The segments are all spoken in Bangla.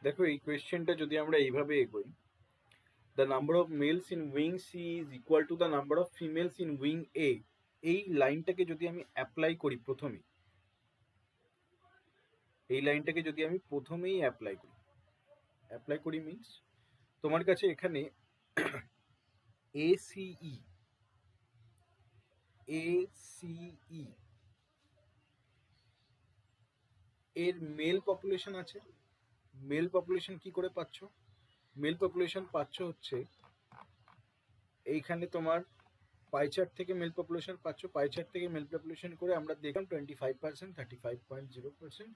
দেখো এই কোয়েশ্চেনটা যদি আমরা এইভাবে এগোই, the number of males in wing C is equal to the number of females in wing A, এই লাইনটাকে যদি আমি অ্যাপ্লাই করি প্রথমেই, এই লাইনটাকে যদি আমি প্রথমেই অ্যাপ্লাই করি মিনস তোমার কাছে এখানে এসিই এসিই এর মেল পপুলেশন আছে। মেল পপুলেশন কি করে পাচ্ছ? মেল পপুলেশন পাচ্ছ হচ্ছে এইখানে তোমার পাইচার্ট থেকে মেল পপুলেশন পাচ্ছ, পাইচার্ট থেকে মেল পপুলেশন করে আমরা দেখলাম 25%, 35.0%,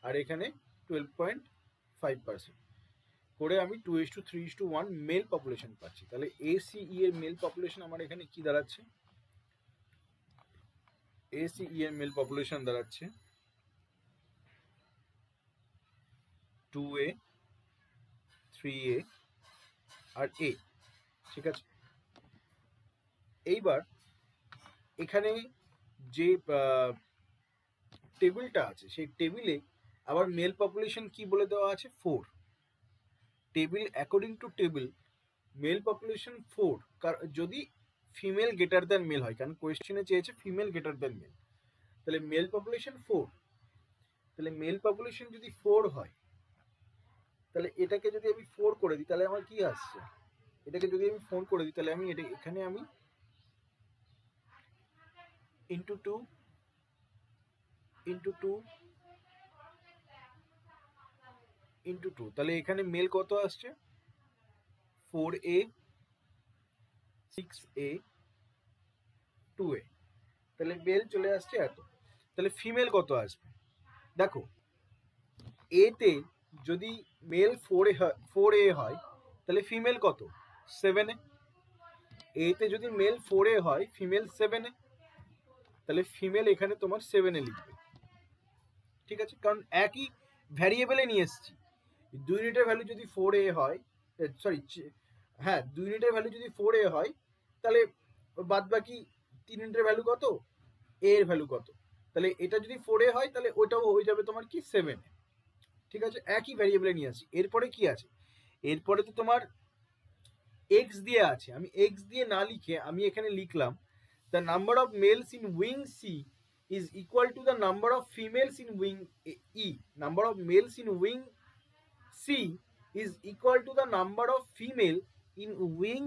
আর এখানে 12.5% করে আমি 2:3:1 মেল পপুলেশন পাচ্ছি। তাহলে এসিই এর মেল পপুলেশন আমার এখানে কি দাঁড়াচ্ছে? এসিই এর মেল পপুলেশন দাঁড়াচ্ছে 2A, 3A আর A, ঠিক আছে। এইবার এখানে যে টেবিলটা আছে সেই টেবিলে আবার মেল পপুলেশন কি বলে দেওয়া আছে? 4। Table according to table male population 4, যদি ফিমেল গ্রেটার দ্যান মেল হয়, কারণ কোয়েশ্চেনে চেয়েছে ফিমেল গ্রেটার দ্যান মেল, তাহলে মেল পপুলেশন 4। তাহলে মেল পপুলেশন যদি 4 হয়, তাহলে এটাকে যদি আমি 4 করে দিই তাহলে আমার কি আসছে? এটাকে যদি আমি 4 করে দিই তাহলে আমি এখানে আমি ইন্টু 2 ইন্টু 2 ইন্টু 2, তাহলে এখানে মেল কত আসছে? 4A, 6A, 2A, তাহলে মেল চলে আসছে এত। তাহলে ফিমেল কত আসবে? দেখো এতে যদি মেল 4A হয় তাহলে ফিমেল কত? 7A। এতে যদি মেল 4A হয় ফিমেল 7A, তাহলে ফিমেল এখানে তোমার 7A লিখবে, ঠিক আছে, কারণ একই ভ্যারিয়েবলে নিয়ে এসেছি। 2 ইউনিটের ভ্যালু যদি 4A হয়, সরি হ্যাঁ 2 ইউনিটের ভ্যালু যদি 4A হয় তাহলে বাদ বাকি 3 ইউনিটের ভ্যালু কত? A এর ভ্যালু কত? তাহলে এটা যদি 4A হয় তাহলে ওটাও হয়ে যাবে তোমার কি 7A, ঠিক আছে, একই ভ্যারিয়েবলে নিয়ে আসি। এরপরে কি আছে? এরপরে তো তোমার এক্স দিয়ে আছে, আমি এক্স দিয়ে না লিখে আমি এখানে লিখলাম the number of males in wing C is equal to the number of females in wing E. Number of males in wing C is equal to the number of female in wing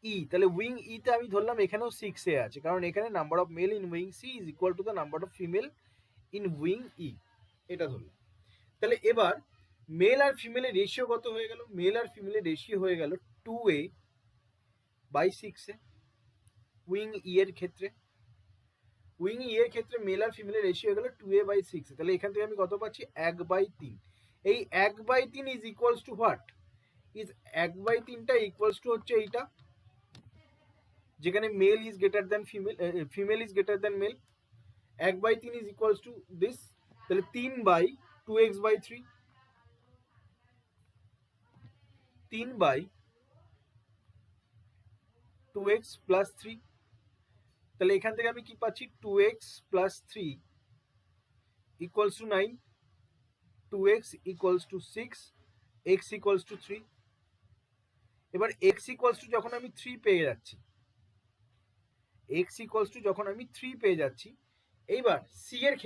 E. তাহলে উইং ইতে আমি ধরলাম এখানেও 6A আছে, কারণ এখানে number of male in wing C is equal to the number of female in wing E, এটা ধরলাম। তাহলে এবার মেল আর ফিমেলের রেশিও কত হয়ে গেল? মেল আর ফিমেলের রেশিও হয়ে গেল 2A বাই 6A উইং ই এর ক্ষেত্রে। উইং ই এর ক্ষেত্রে মেল আর ফিমেলের রেশিও হয়ে গেল 2A বাই 6A। তাহলে এখান থেকে আমি কত পাচ্ছি? 1/3। এই 1/3 is equals to what? Is 1/3টা ইকুয়ালস টু হচ্ছে এইটা, যেখানে male is greater than female, female is greater than male. 1/3 is equals to this, তাহলে 3/2x/3, 3/2x প্লাস 3। তাহলে এখান থেকে আমি কি পাচ্ছি? 2x plus 3 equals to 9, 2x equals to 6, x equals two 3। এবার x ইকুয়ালস টু যখন আমি 3 পেয়ে যাচ্ছি, x ইকুয়ালস টু যখন আমি 3 পেয়ে যাচ্ছি, এইবার c এর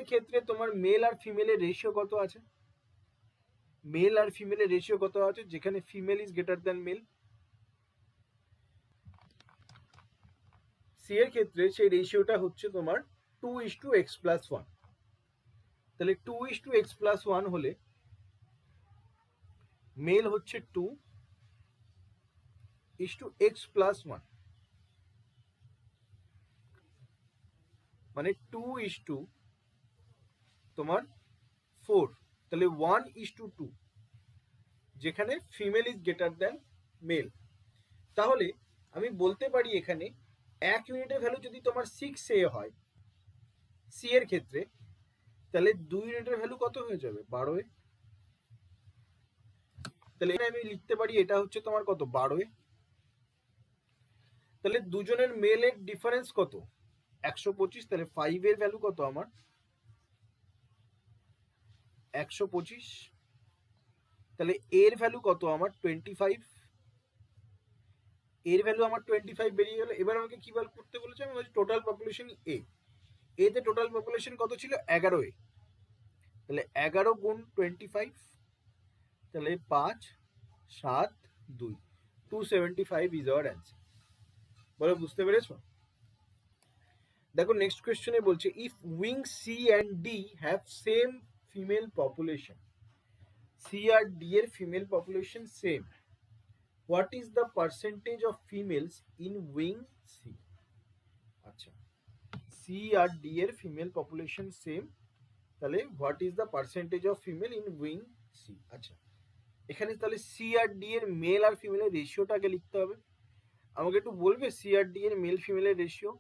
ক্ষেত্রে তোমার মেল আর ফিমেলের রেশিও কত আছে? মেল আর ফিমেলের রেশিও কত আছে? যেখানে female is greater than male. C এর ক্ষেত্রে সেই রেশিওটা হচ্ছে তোমার 2:x+1। তাহলে 2:x+1 হলে মেল হচ্ছে 2:x+1, মানে 2 তোমার 4, তাহলে 1:2, যেখানে female is greater than male. তাহলে আমি বলতে পারি এখানে 1 ইউনিটের ভ্যালু যদি তোমার 6A হয় সি এর ক্ষেত্রে, তাহলে 2 ইউনিটের ভ্যালু কত হয়ে যাবে? 12A। তাহলে আমি লিখতে পারি এটা হচ্ছে তোমার কত? 12A। তাহলে দুজনের মেলের ডিফারেন্স কত? 125। তাহলে 5 এর ভ্যালু কত আমার? 125, তাহলে এর ভ্যালু কত আমার 25, এর ভ্যালু আমার 25 বেরিয়ে গেল। এবার আমাকে কি বার করতে বলেছে, আমি বলছি টোটাল পপুলেশন এতে টোটাল পপুলেশন কত ছিল 11 তাহলে 11 গুণ 25, তাহলে 5 7 2 275 ইজ আওয়ার অ্যান্সার। বলো বুঝতে পেরেছো? দেখো নেক্সট কোয়েশ্চনে বলছে if wing C and D have same female population, C আর ডি এর female population same, what is the percentage of females in wing C? আচ্ছা, সি আর ডি এর ফিমেল পপুলেশন সেম, তাহলে what is the percentage of female in wing C. আচ্ছা, এখানে তাহলে সি আর ডি এর মেল আর ফিমেলের রেশিওটাকে লিখতে হবে। আমাকে একটু বলবে সি আর ডি এর মেল ফিমেলের রেশিও,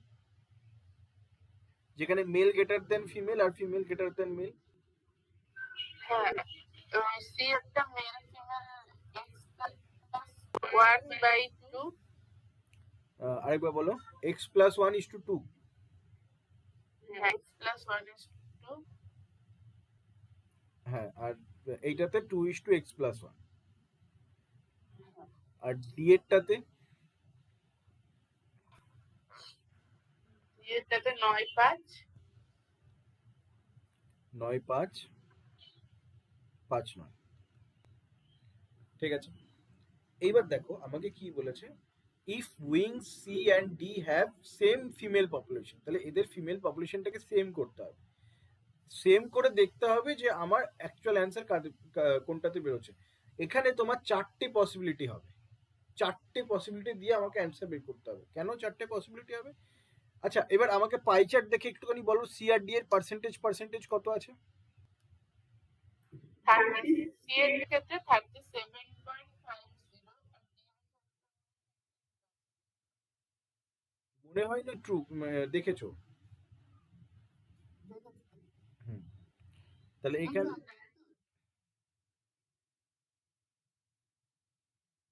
যেখানে মেল গ্রেটার দেন ফিমেল আর ফিমেল গ্রেটার দেন মেল। হ্যাঁ, সি একটা মেল ফিমেল x + 1/2, আরেকবার বলো, এক্স প্লাস 1:2। হ্যাঁ, x + 1/2, হ্যাঁ, আর এইটাতে 2:x + 1, আর ডি এরটাতে এটাতে 9/5, 9:5, 5:9। ঠিক আছে, এইবার দেখো আমাকে কি বলেছে, if wing C and D have same female population, তাহলে এদের ফিমেল পপুলেশনটাকে সেম করতে হবে। সেম করে দেখতে হবে যে আমার অ্যাকচুয়াল অ্যান্সার কোনটাতে বেরোচ্ছে। এখানে তোমার 4টে পসিবিলিটি হবে, 4টে পসিবিলিটি দিয়ে আমাকে অ্যান্সার বের করতে হবে। কেন 4টে পসিবিলিটি হবে? আচ্ছা, এবার আমাকে পাই চার্ট দেখে একটুখানি বলো সি আর ডি এর পার্সেন্টেজ কত আছে? সি এর ক্ষেত্রে 37.50, মনে হয় না ট্রু, দেখেছো? হুম, তাহলে এখানে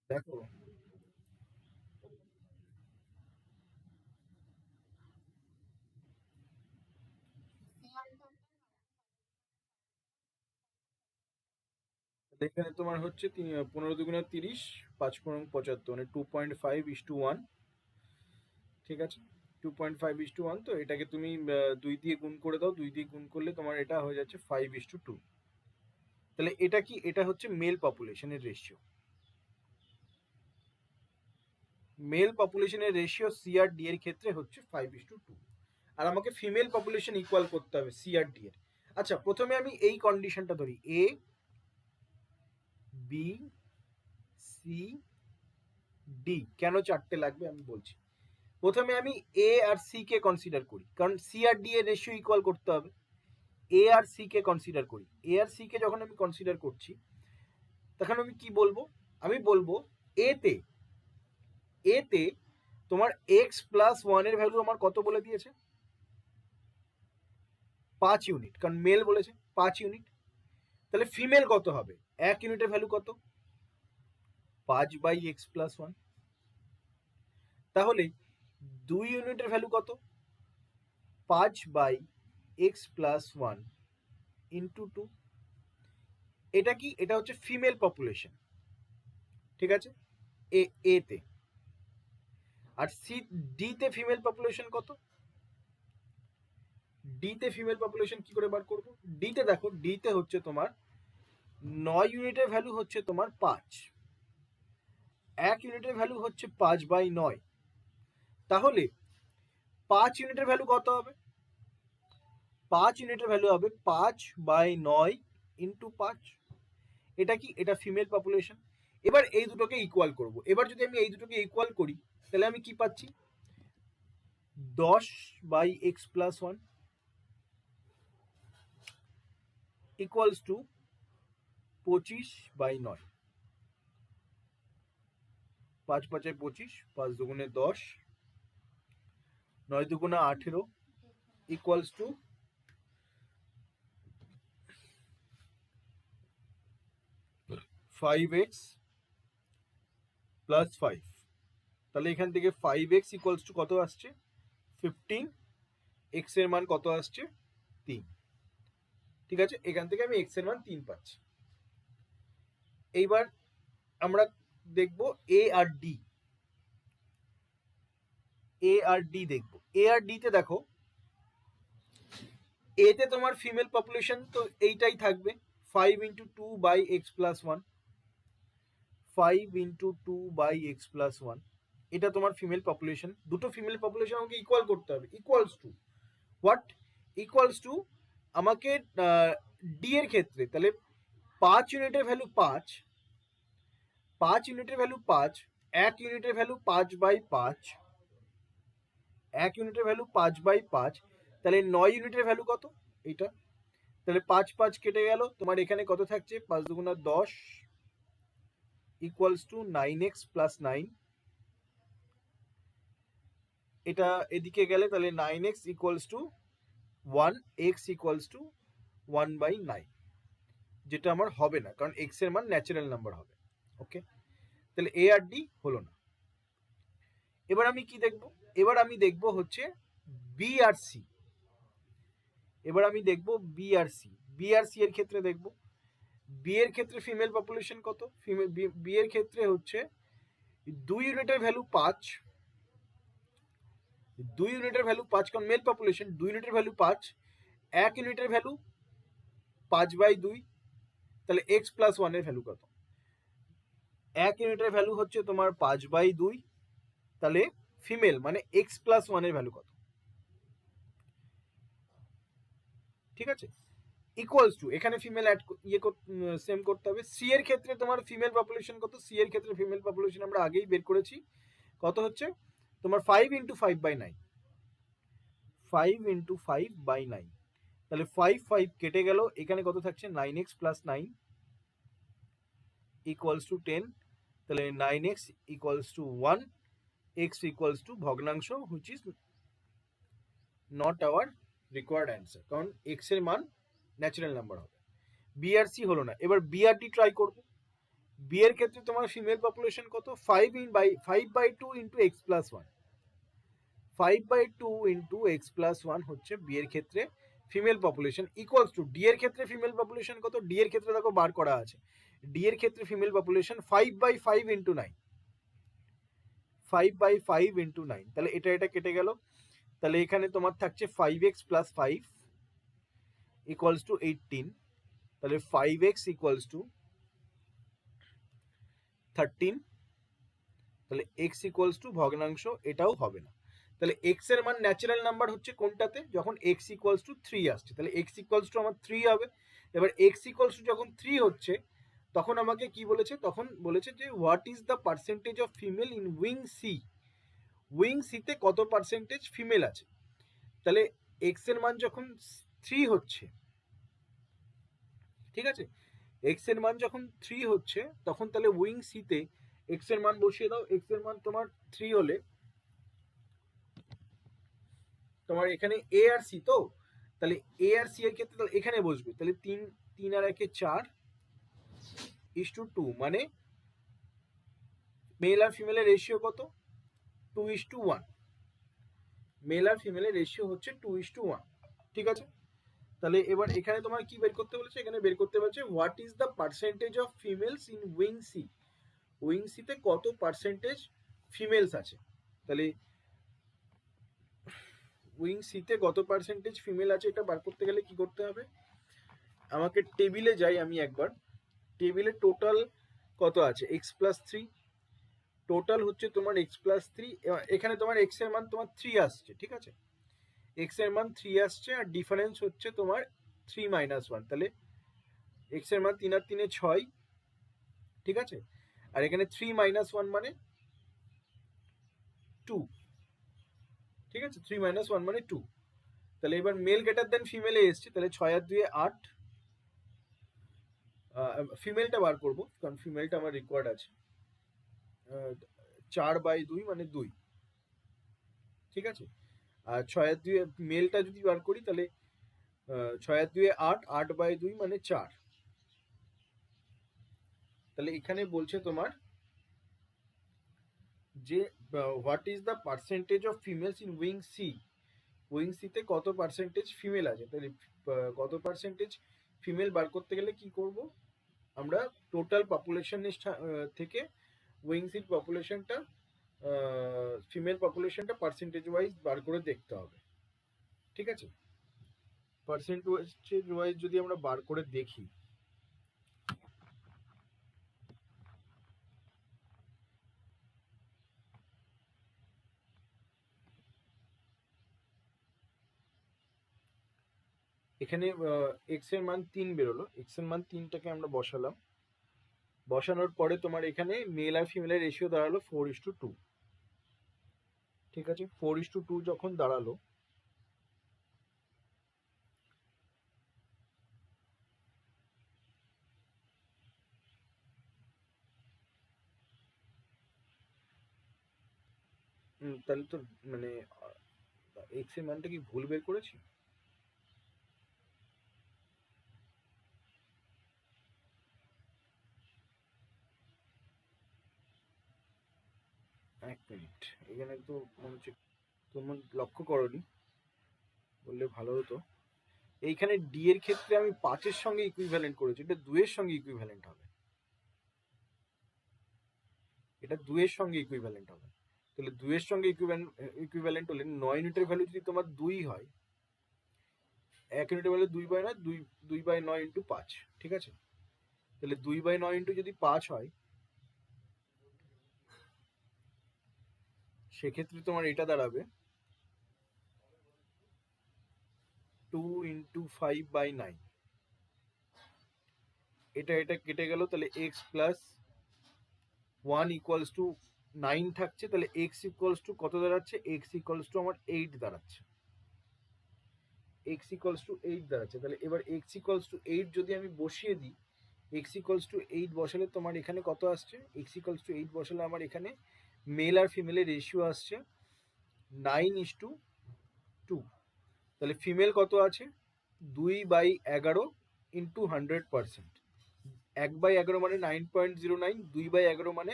দেখো এখানে তোমার হচ্ছে 15 দুগুণে 30, 5 পনেরো 75, মানে 2.5:1। ঠিক আছে, 2.5:1। তো এটাকে তুমি 2 দিয়ে গুণ করে দাও, 2 দিয়ে গুণ করলে তোমার এটা হয়ে যাচ্ছে 5:2। তাহলে এটা কি, এটা হচ্ছে মেল পপুলেশনের রেশিও। মেল পপুলেশনের রেশিও সি আর ডি এর ক্ষেত্রে হচ্ছে 5:2, আর আমাকে ফিমেল পপুলেশন ইকুয়াল করতে হবে সি আর ডি এর। আচ্ছা, প্রথমে আমি এই কন্ডিশনটা ধরি, এ বি সি ডি। কেন 4টে লাগবে আমি বলছি। প্রথমে আমি এ আর সি কে কনসিডার করি, কারণ সি আর ডি এর রেশিও ইকুয়াল করতে হবে। এ আর সি কে কনসিডার করি, এ আর সি কে যখন আমি কনসিডার করছি তখন আমি কি বলবো, আমি বলবো এতে এতে তোমার এক্স প্লাস 1 এর ভ্যালু আমার কত বলে দিয়েছে, 5 ইউনিট, কারণ মেল বলেছে 5 ইউনিট। তাহলে ফিমেল কত হবে, 1 ইউনিটের ভ্যালু কত, 5/x+1। তাহলে 2 ইউনিটের ভ্যালু কত, 5/x+1 ইন্টু 2। এটা কি, এটা হচ্ছে ফিমেল পপুলেশন। ঠিক আছে, এতে। আর সি ডি তে ফিমেল পপুলেশন কত, ডি তে ফিমেল পপুলেশন কি করে বার করবো? ডি তে দেখো, ডি তে হচ্ছে তোমার 9 ইউনিটের ভ্যালু হচ্ছে তোমার 5, 1 ইউনিটের ভ্যালু হচ্ছে 5/9। তাহলে 5 ইউনিটের ভ্যালু কত হবে, 5 ইউনিটের ভ্যালু হবে 5/9 ইন্টু 5। এটা কি, এটা ফিমেল পপুলেশন। এবার এই দুটোকে ইকুয়াল করব। এবার যদি আমি এই দুটোকে ইকুয়াল করি তাহলে আমি কি পাচ্ছি, 10/x+1 ইকুয়ালস টু 25/9। 5 5 25, 5 দুগুণে 10, 9 দুগুণে 18 ইকুয়ালস টু 5x+5। তাহলে এখান থেকে 5x ইকুয়ালস টু কত আসছে, 15। এক্স এর মান কত আসছে, 3। ঠিক আছে, এখান থেকে আমি এক্স এর মান 3 পাচ্ছি। এইবার আমরা দেখব এ আর ডি। এ আর ডি দেখব। এ আর ডি তে দেখো, এ তে তোমার ফিমেল পপুলেশন তো এইটাই থাকবে, 5 into 2 by x plus 1, 5 into 2 by x plus 1, এটা তোমার ফিমেল পপুলেশন। দুটো ফিমেল পপুলেশন আমাকে ইকুয়াল করতে হবে। Equals to what? Equals to আমাকে ডি এর ক্ষেত্রে তাহলে 5 ইউনিটের ভ্যালু 5, 5 ইউনিটের ভ্যালু 5, 1 ইউনিটের ভ্যালু 5 বাই 5, 1 ইউনিটের ভ্যালু 5 বাই 5, তাহলে 9 ইউনিটের ভ্যালু কত? এইটা। তাহলে 5 5 কেটে গেল, তোমার এখানে কত থাকছে? 5 দুগুণা 10 ইকুয়ালস টু 9x প্লাস 9। এটা এদিকে গেলে তাহলে 9x equals to 1, x equals to 1 by 9, যেটা আমার হবে না কারণ x এর মান ন্যাচারাল নাম্বার হবে। ওকে, তাহলে এ আর ডি হলো না। এবার আমি কি দেখব? এবার আমি দেখব হচ্ছে বি আর সি। এবার আমি দেখব বি আর সি। বি আর সি এর ক্ষেত্রে দেখব, বি এর ক্ষেত্রে ফিমেল পপুলেশন কত? বি এর ক্ষেত্রে হচ্ছে 2 ইউনিটের ভ্যালু 5, 2 ইউনিটের ভ্যালু 5 কারণ মেল পপুলেশন, 2 ইউনিটের ভ্যালু 5, 1 ইউনিটের ভ্যালু 5 বাই 2, তাহলে x প্লাস 1 এর ভ্যালু কত? 1 ইউনিটের ভ্যালু হচ্ছে তোমার 5 বাই 2, তাহলে ফিমেল মানে x প্লাস 1 এর ভ্যালু কত? ঠিক আছে, ইকুয়ালস টু এখানে ফিমেল অ্যাড সেম করতে হবে। সি এর ক্ষেত্রে তোমার ফিমেল পপুলেশন কত? সি এর ক্ষেত্রে ফিমেল পপুলেশন আমরা আগেই বের করেছি, কত হচ্ছে তোমার 5 ইন্টু 5 বাই 9, 5 ইন্টু 5 বাই 9, তাহলে 5 5 কেটে গেল, এখানে কত থাকছে? 9x প্লাস 9 ইকুয়ালস টু 10, তাহলে 9x equals to 1, x equals to ভগ্নাংশ which is not our required answer, কারণ x এর মান ন্যাচারাল নাম্বার হবে। বিআরসি হলো না। এবার বিআরডি ট্রাই করব। বি এর ক্ষেত্রে তোমার ফিমেল পপুলেশন কত? 5 by 2 into x plus 1, 5 by 2 into x plus 1 হচ্ছে বি এর ক্ষেত্রে female population, equals to D এর ক্ষেত্রে ফিমেল পপুলেশন কত? ডি এর ক্ষেত্রে দেখো বার করা আছে, ডি এর ক্ষেত্রে female population 5 by 5 into 9, 5 by 5 into 9, তাহলে এটা এটা কেটে গেল, তাহলে এখানে তোমার থাকছে 5x প্লাস 5 ইকুয়ালস টু 18, তাহলে 5x ইকুয়ালস টু 13, তাহলে x ইকুয়ালস টু ভগ্নাংশ, এটাও হবে না। তাহলে x এর মান ন্যাচারাল নাম্বার হচ্ছে কোনটাতে? যখন x ইকুয়ালস টু 3 আসছে, তাহলে x ইকুয়ালস টু আমার 3 হবে। এবার x ইকুয়ালস টু যখন 3 হচ্ছে তখন আমাকে কি বলেছে? তখন বলেছে যে what is the percentage of female in wing C. Wing সিতে কত পার্সেন্টেজ ফিমেল আছে? তাহলে x এর মান যখন 3 হচ্ছে, ঠিক আছে, x এর মান যখন 3 হচ্ছে তখন তাহলে উইং সিতে x এর মান বসিয়ে দাও। x এর মান তোমার 3 হলে তোমার এখানে এ আর সি, তো তাহলে এ আর সি এর ক্ষেত্রে তাহলে এখানে বসবে, তাহলে 3 আর 1 4 2, মানে মেল আর ফিমেলের রেশিও কত? 2:1, মেল আর ফিমেলের রেশিও হচ্ছে 2:1, ঠিক আছে। তাহলে এবার এখানে তোমার কি বের করতে বলেছে? এখানে বের করতে বলেছে what is the percentage of females in wing C. Wing সিতে কত পার্সেন্টেজ ফিমেলস আছে? তাহলে উইং সিতে কত পার্সেন্টেজ ফিমেল আছে এটা বার করতে গেলে কি করতে হবে? আমাকে টেবিলে যাই আমি একবার, টেবিলে টোটাল কত আছে? x প্লাস 3, টোটাল হচ্ছে তোমার x প্লাস 3, এখানে তোমার x এর মান তোমার 3 আসছে, ঠিক আছে, x এর মান 3 আসছে আর ডিফারেন্স হচ্ছে তোমার 3 মাইনাস 1, তাহলে x এর মান 3 আর 3 6, ঠিক আছে, আর এখানে 3 মাইনাস 1 মানে 2, ঠিক আছে, 3 মাইনাস 1 মানে 2, তাহলে এবার মেল গ্রেটার দেন ফিমেলে এসছে, তাহলে 6 আর 2 8, ফিমেলটা বার করবো কারণ ফিমেলটা আমার রিকোয়ার্ড আছে, 4 বাই 2 মানে 2, ঠিক আছে, আর 6 আর 2 মেলটা যদি বার করি তাহলে 6 আর 2 8, 8 বাই 2 মানে 4, তাহলে এখানে বলছে তোমার যে what is the percentage of females in wing C. Wing সিতে কত পার্সেন্টেজ ফিমেল আছে? তাহলে কত পার্সেন্টেজ ফিমেল বার করতে গেলে কি করব, আমরা টোটাল পপুলেশনের থেকে উইংসিট পপুলেশনটা, ফিমেল পপুলেশনটা পার্সেন্টেজ ওয়াইজ বার করে দেখতে হবে। ঠিক আছে, পার্সেন্টেজ ওয়াইজ যদি আমরা বার করে দেখি, এখানে এক্স এর মান 3 বেরোলো, এক্স এর মান 3টাকে আমরা বসালাম, বসানোর পরে তোমার এখানে মেল আর ফিমেলের রেশিও দাঁড়ালো 4:2। ঠিক আছে, 4:2 যখন দাঁড়ালো, তাহলে তো মানে এক্স এর মানটা কি ভুল বের করেছি? এক মিনিট, এখানে তো মনে হচ্ছে তোমার লক্ষ্য করনি, বললে ভালো হতো। এইখানে ডি এর ক্ষেত্রে আমি 5-এর সঙ্গে ইকুইভ্যালেন্ট করেছি, এটা 2-এর সঙ্গে ইকুইভ্যালেন্ট হবে, এটা 2-এর সঙ্গে ইকুইভ্যালেন্ট হবে। তাহলে 2-এর সঙ্গে ইকুইভ্যালেন্ট হলে 9 ইউনিটের ভ্যালু যদি তোমার 2 হয়, 1 ইউনিটের ভ্যালু 2/9, 2/9 ইন্টু 5। ঠিক আছে, তাহলে 2/9 ইন্টু যদি 5 হয়, সেক্ষেত্রে তোমার এটা দাঁড়াবে 2 ইন্টু 5/9। এটা কেটে গেল, তাহলে x প্লাস 1 ইকুয়ালস টু 9 থাকছে, তাহলে x ইকুয়ালস টু কত দাঁড়াচ্ছে, x ইকুয়ালস টু আমার 8 দাঁড়াচ্ছে, x ইকুয়ালস টু 8 দাঁড়াচ্ছে। তাহলে এবার x ইকুয়ালস টু 8 যদি আমি বসিয়ে দিই, x ইকুয়ালস টু 8 বসালে তোমার এখানে কত আসছে, x ইকুয়ালস টু 8 বসালে আমার এখানে মেল আর ফিমেলের রেশিও আসছে 9:2। তাহলে ফিমেল কত আছে, 2/11 ইন্টু 100%। 1/11 মানে 9.09, 2/11 মানে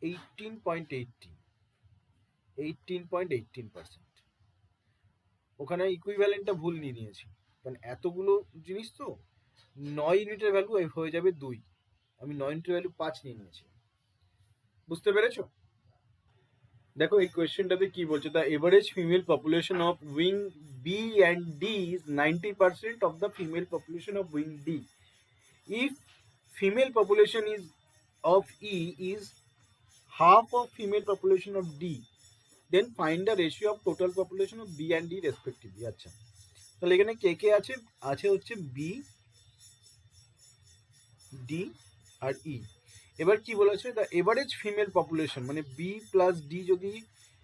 18.18%। ওখানে ইকুইভ্যালেন্টটা ভুল নিয়ে নিয়েছি, কারণ এতগুলো জিনিস তো 9 ইউনিটের ভ্যালু হয়ে যাবে 2, আমি 9 ইউনিটের ভ্যালু 5 নিয়ে নিয়েছি। বুঝতে পেরেছো? দেখো এই কোয়েশ্চেনটাতে কি বলছে, the average female population of wing B and D is 90% of the female population of wing D. If female population is of E is half of female population of D, then find the ratio of total population of B and D respectively. আচ্ছা, তাহলে এখানে কে কে আছে, আছে হচ্ছে B, D আর E। এবার কি বলেছে, দ্য এভারেজ ফিমেল পপুলেশন, মানে B প্লাস D যদি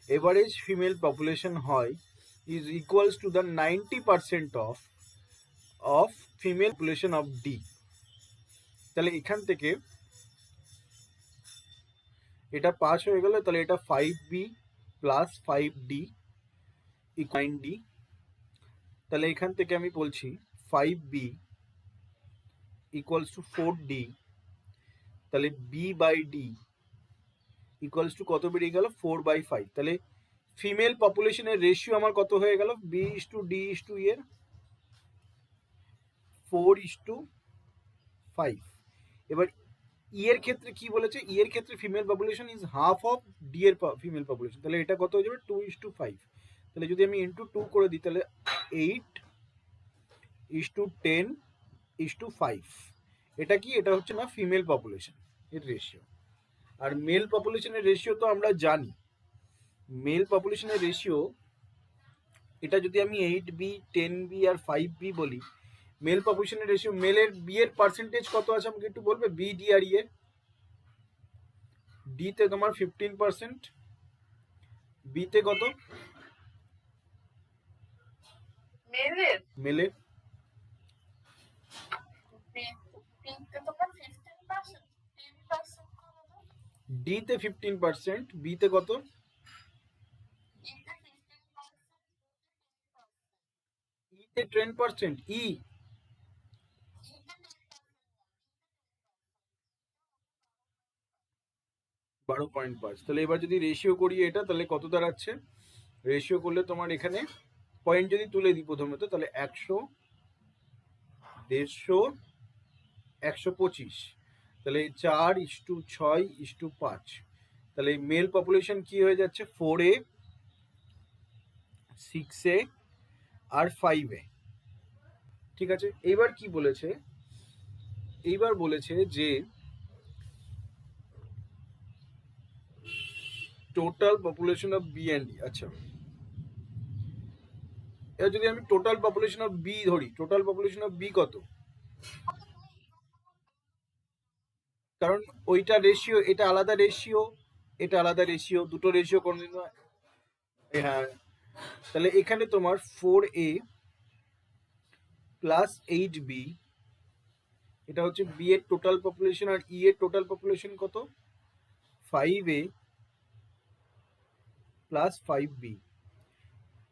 এভারেজ ফিমেল পপুলেশন হয়, is equals to the 90% of female population of D। তাহলে এখান থেকে এটা 5 হয়ে গেল, তাহলে এটা 5B plus 5D equal 9D। তাহলে এখান থেকে আমি বলছি 5B ইকুয়ালস টু 4D, তাহলে B/D ইকুয়ালস টু কত বেরিয়ে গেল, 4/5। তাহলে ফিমেল পপুলেশনের রেশিও আমার কত হয়ে গেল, B/D/E এর 4:5। এবার ই এর ক্ষেত্রে কি বলেছে, ই এর ক্ষেত্রে female population is half of D এর ফিমেল পপুলেশন, তাহলে এটা কত হয়ে যাবে 2:5। তাহলে যদি আমি ইন্টু 2 করে দিই, তাহলে 8:10:5। এটা কি, এটা হচ্ছে না ফিমেল পপুলেশন এর রেশিও। আর মেল পপুলেশনের রেশিও তো আমরা জানি, মেল পপুলেশনের রেশিও এটা যদি আমি 8B 10B আর 5B বলি, মেল পপুলেশনের রেশিও, মেলের বি এর পার্সেন্টেজ কত আছে আমাকে একটু বলবে, বি ডি আর ই এর। ডি তে তোমার 15%, বি তে কত, মেলের মেলের বিতে তোমার 15%, 10% করে দাও। ডি তে 15%, বি তে কত, ইতে 15%, ই তে 10%, ই ইতে 10%। 12.5। তাহলে এবার যদি রেশিও করি এটা, তাহলে কত দাঁড়াচ্ছে, রেশিও করলে তোমার এখানে পয়েন্ট যদি তুলে দিই প্রথমে, তো তাহলে 150 125, তাহলে 4:6:5, তাহলে মেল পপুলেশন কি হয়ে যাচ্ছে 4A 6A আর 5A। ঠিক আছে, এইবার কি বলেছে, এইবার বলেছে যে total population of B and D. আচ্ছা, এবার যদি আমি টোটাল পপুলেশন অফ বি ধরি, টোটাল পপুলেশন অফ বি কত? কারণ ওইটা রেশিও, এটা আলাদা রেশিও, এটা আলাদা রেশিও, দুটো রেশিও কোনদিন হ্যাঁ, তাহলে এখানে তোমার 4A প্লাস 8B, এটা হচ্ছে বি এর টোটাল পপুলেশন, আর ই এর টোটাল পপুলেশন কত 5A প্লাস 5B।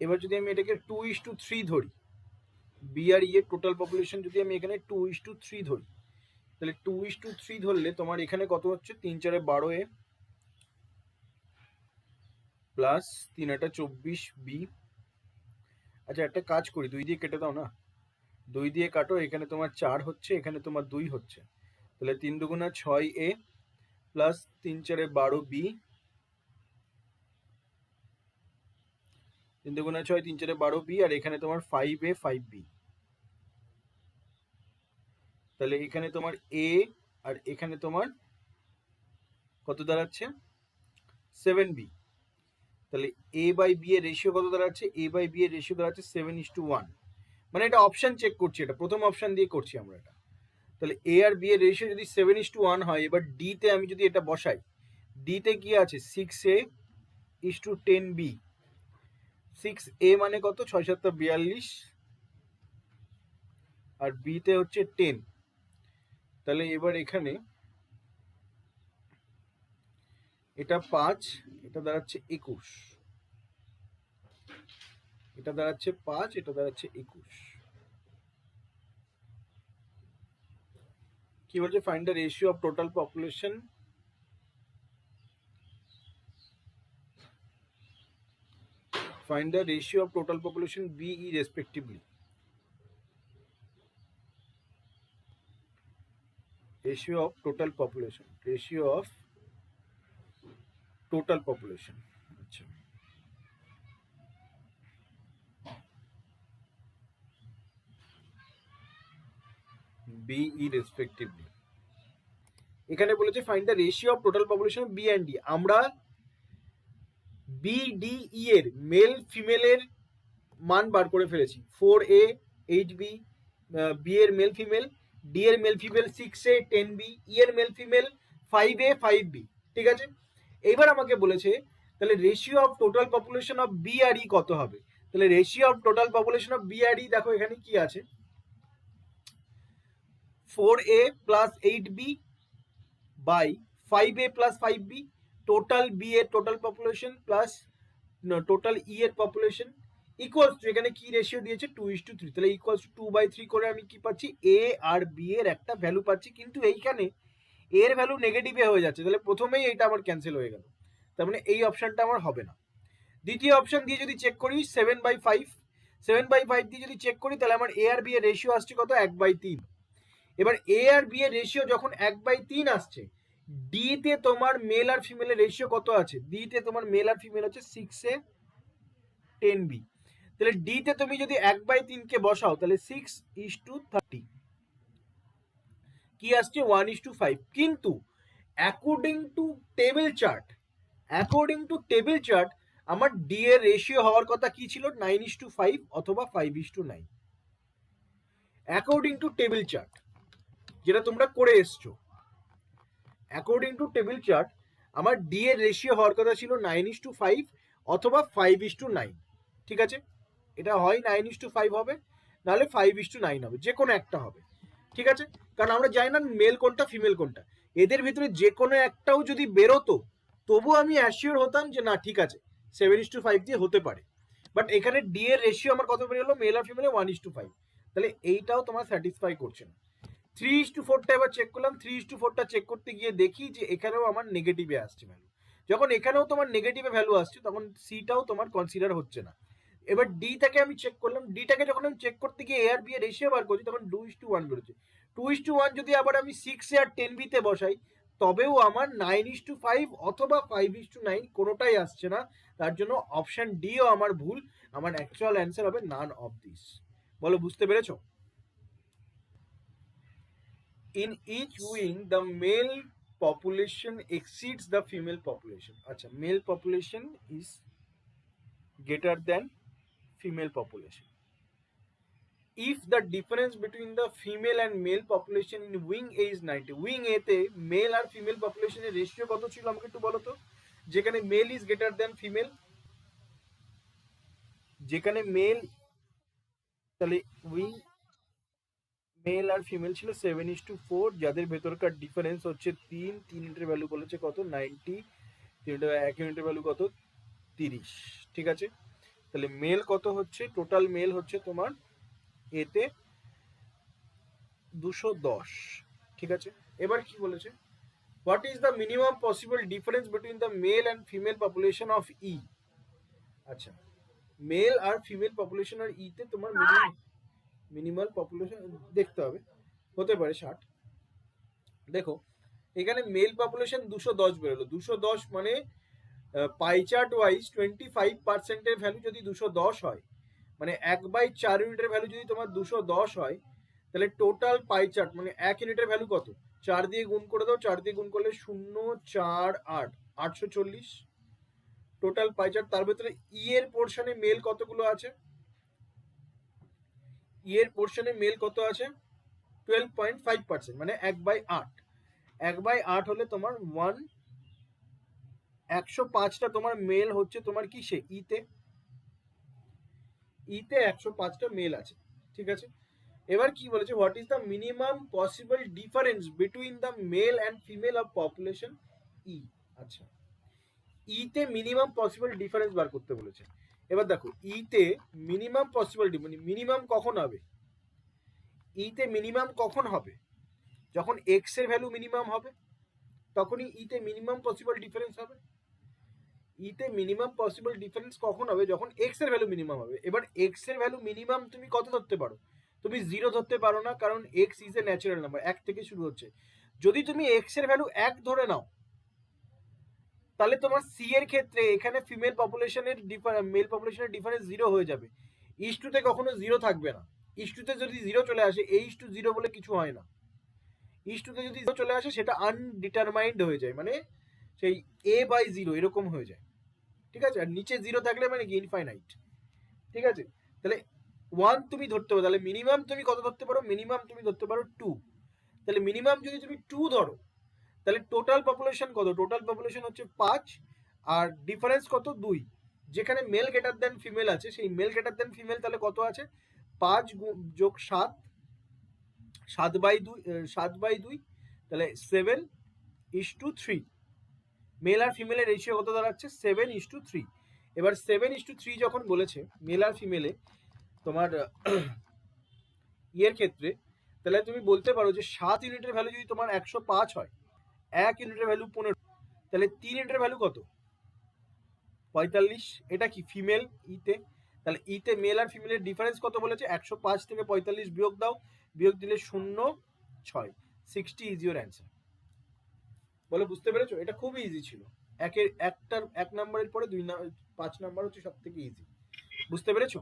এবার যদি আমি এটাকে 2:3 ধরি, বি আর ই এর টোটাল পপুলেশন যদি আমি এখানে 2:3 ধরি, তাহলে 2:3 ধরলে তোমার এখানে কত হচ্ছে 3×4=12A প্লাস 3×8=24B। আচ্ছা, একটা কাজ করি, 2 দিয়ে কেটে দাও না, 2 দিয়ে কাটো, এখানে তোমার 4 হচ্ছে, এখানে তোমার 2 হচ্ছে, তাহলে 3×2=6A প্লাস 3×4=12B, 3×6 3×4=12B, আর এখানে তোমার 5A 5B, তাহলে এখানে তোমার A আর এখানে তোমার কত দাঁড়াচ্ছে 7B, তাহলে A বাই B এর রেশিও কত দাঁড়াচ্ছে, A বাই B এর রেশিও দাঁড়াচ্ছে 7:1। মানে এটা অপশন চেক করছি, এটা প্রথম অপশন দিয়ে করছি আমরা এটা। তাহলে A আর B এর রেশিও যদি 7:1 হয়, এবার D তে আমি যদি এটা বসাই, D তে কি আছে 6A:10B, 6A মানে কত 6×7=42, আর B তে হচ্ছে 10, তাহলে এবার এখানে এটা 5, এটা দাঁড়াচ্ছে 21, এটা দাঁড়াচ্ছে 5, এটা দাঁড়াচ্ছে 21। কি বলছে, find the ratio of total population, find the ratio of total population BE respectively. Ratio of total population, ratio of total population, আচ্ছা BE respectively। এখানে বলেছে find the ratio of total population B and D. আমরা বি ডি ই এর মেল ফিমেলের মান বার করে ফেলেছি, 4A 8B, বি এর মেল ফিমেল, ডি এর মেল ফিমেল 6A 10B, ই এর মেল ফিমেল 5A 5B। ঠিক আছে, এইবার আমাকে বলেছে তাহলে ratio of total population of B আর ই কত হবে। তাহলে ratio of total population of B আর ই, দেখো এখানে কি আছে 4A plus 8B by 5A plus 5B, total B এর total population plus total E এর পপুলেশন ইকুয়ালস টু, এখানে কি রেশিও দিয়েছে 2:3, তাহলে ইকুয়ালস টু 2/3 করে আমি কি পাচ্ছি এ আর বি এর একটা ভ্যালু পাচ্ছি, কিন্তু এইখানে এর ভ্যালু নেগেটিভে হয়ে যাচ্ছে, তাহলে প্রথমেই এটা আমার ক্যান্সেল হয়ে গেল, তার মানে এই অপশনটা আমার হবে না। দ্বিতীয় অপশন দিয়ে যদি চেক করি 7/5, 7/5 দিয়ে যদি চেক করি, তাহলে আমার এ আর বি এর রেশিও আসছে কত 1/3। এবার এ আর বি এর রেশিও যখন 1/3 আসছে, ডি তে তোমার মেল আর ফিমেলের রেশিও কত আছে, ডি তে তোমার মেল আর ফিমেল হচ্ছে 6A 10B, তাহলে ডি তে তুমি যদি 1/3 কে বসাও, তাহলে 6:30 কি আসছে 1:5। কিন্তু according to table chart, according to table chart আমার ডি এর রেশিও হওয়ার কথা কি ছিল 9:5 অথবা 5:9, অ্যাকর্ডিং টু টেবিল চার্ট যেটা তোমরা করে এসছো। অ্যাকর্ডিং টু টেবিল চার্ট আমার ডি এর রেশিও হওয়ার কথা ছিল 9:5 অথবা 5:9। ঠিক আছে, এটা হয় 9:5 হবে, নাহলে 5:9 হবে, যে কোনো একটা হবে। ঠিক আছে, কারণ আমরা জানি না মেল কোনটা ফিমেল কোনটা, এদের ভিতরে যে কোনো একটাও যদি বেরোতো তবু আমি অ্যাসিওর হতাম যে না ঠিক আছে 7:5 দিয়ে হতে পারে। বাট এখানে ডি এর রেশিও আমার কত বেরোলো মেল আর ফিমেলে 1:5, তাহলে এইটাও তোমার স্যাটিসফাই করছে না। 3:4টা এবার চেক করলাম, 3:4টা চেক করতে গিয়ে দেখি যে এখানেও আমার নেগেটিভে আসছে ভ্যালু। যখন এখানেও তোমার নেগেটিভে ভ্যালু আসছে তখন সিটাও তোমার কনসিডার হচ্ছে না, এবার ডিটাকে আমি চেক করলাম, ডিটাকে যখন আমি চেক করতে গিয়ে এ আর বি এর রেশিও বার করছি তখন 2:1 বেরোচ্ছে। 2:1 যদি আবার আমি 6 আর 10 তে বসাই তবেও আমার 9:5 অথবা 5:9 কোনোটাই আসছে না। তার জন্য অপশন ডিও আমার ভুল, আমার অ্যাকচুয়াল অ্যান্সার হবে নান অফ দিস। বলো বুঝতে পেরেছো? In each wing the male population exceeds the female population. আচ্ছা, male population is greater than female population. If the difference between the female and male population in wing A is 90, wing A তে male আর female population এর রেশিও কত ছিল আমাকে একটু বলো তো? যেখানে male is greater than female, যেখানে মেল, তাহলে উইং মেল আর ফিমেল ছিল 7:4, যাদের ভেতরকার ডিফারেন্স হচ্ছে 3 ইউনিটের ভ্যালু বলেছে কত 90, 1 ইউনিটের ভ্যালু কত 30। ঠিক আছে, তাহলে মেল কত হচ্ছে, টোটাল মেল হচ্ছে তোমার এতে 210। ঠিক আছে, এবার কি বলেছে, what is the minimum possible difference between the male and female population of E. আচ্ছা, মেল আর ফিমেল পপুলেশন আর ই তে তোমার মিনিমাল পপুলেশন দেখতে হবে, হতে পারে 60। দেখো এখানে মেল পপুলেশন 210 বেরোলো, 210 মানে পাই চার্ট ওয়াইজ 25% এর ভ্যালু যদি 210 হয়, মানে 1/4 ইউনিটের ভ্যালু যদি তোমার 210 হয়, তাহলে টোটাল পাই চার্ট মানে 1 ইউনিটের ভ্যালু কত, 4 দিয়ে গুণ করে দাও, 4 দিয়ে গুণ করলে 048 840 টোটাল পাই চার্ট। তার ভেতরে ই এর পোর্শনে মেল কতগুলো আছে, ই এর পোর্শনে মেল কত আছে 12.5%, মানে 1/8। 1/8 হলে তোমার 105টা তোমার মেল হচ্ছে তোমার কিসে, ইতে, ইতে 105টা মেল আছে। ঠিক আছে, এবার কি বলেছে, what is the minimum possible difference between the male and female of population E. আচ্ছা, ইতে মিনিমাম পসিবল ডিফারেন্স বার করতে বলেছে। এবার দেখো ইতে মিনিমাম পসিবল মিনিমাম কখন হবে, ইতে মিনিমাম কখন হবে, যখন এক্স এর ভ্যালু মিনিমাম হবে তখনই ইতে মিনিমাম পসিবল ডিফারেন্স হবে। ইতে মিনিমাম পসিবল ডিফারেন্স কখন হবে, যখন এক্স এর ভ্যালু মিনিমাম হবে। এবার এক্স এর ভ্যালু মিনিমাম তুমি কত ধরতে পারো, তুমি 0 ধরতে পারো না, কারণ x is a natural number, 1 থেকে শুরু হচ্ছে। যদি তুমি এক্স এর ভ্যালু 1 ধরে নাও, তাহলে তোমার সি এর ক্ষেত্রে এখানে ফিমেল পপুলেশনের মেল পপুলেশনের ডিফারেন্স 0 হয়ে যাবে। ইস2 তে কখনো 0 থাকবে না, ইস2 তে যদি 0 চলে আসে, এইস2 0 বলে কিছু হয় না। ইস2 তে যদি 0 চলে আসে সেটা আনডিটারমাইন্ড হয়ে যায়, মানে সেই a/0 এরকম হয়ে যায়। ঠিক আছে, আর নিচে 0 থাকলে মানে কি ইনফাইনাইট। ঠিক আছে, তাহলে 1 তুমি ধরতে পারো, তাহলে মিনিমাম তুমি কত ধরতে পারো, মিনিমাম তুমি ধরতে পারো 2। তাহলে মিনিমাম যদি তুমি 2 ধরো, তাহলে টোটাল পপুলেশন কত, টোটাল পপুলেশন হচ্ছে 5 আর ডিফারেন্স কত 2। যেখানে মেল গ্রেটার দেন ফিমেল আছে, সেই মেল গ্রেটার দেন ফিমেল তাহলে কত আছে 5 যোগ 7, 7/2, তাহলে 7:3। মেল আর ফিমেলের রেশিও কত দাঁড়াচ্ছে 7:3। এবার 7:3 যখন বলেছে মেল আর ফিমেলে তোমার ইয়ের ক্ষেত্রে, তাহলে তুমি বলতে পারো যে 7 ইউনিটের ভ্যালু যদি তোমার 105 হয়, 1 ইউনিটের ভ্যালু 15, তাহলে 3 ইউনিটের ভ্যালু কত 45। এটা কি ফিমেল ইতে, তাহলে ইতে মেল আর ফিমেলের ডিফারেন্স কত বলেছে, 105 থেকে 45 বিয়োগ দাও, বিয়োগ দিলে 0.6, 60 ইজ ইউর অ্যান্সার। বলে বুঝতে পেরেছো, এটা খুবই ইজি ছিল। এক নাম্বারের পরে 5 নাম্বার হচ্ছে সব থেকে ইজি, বুঝতে পেরেছো?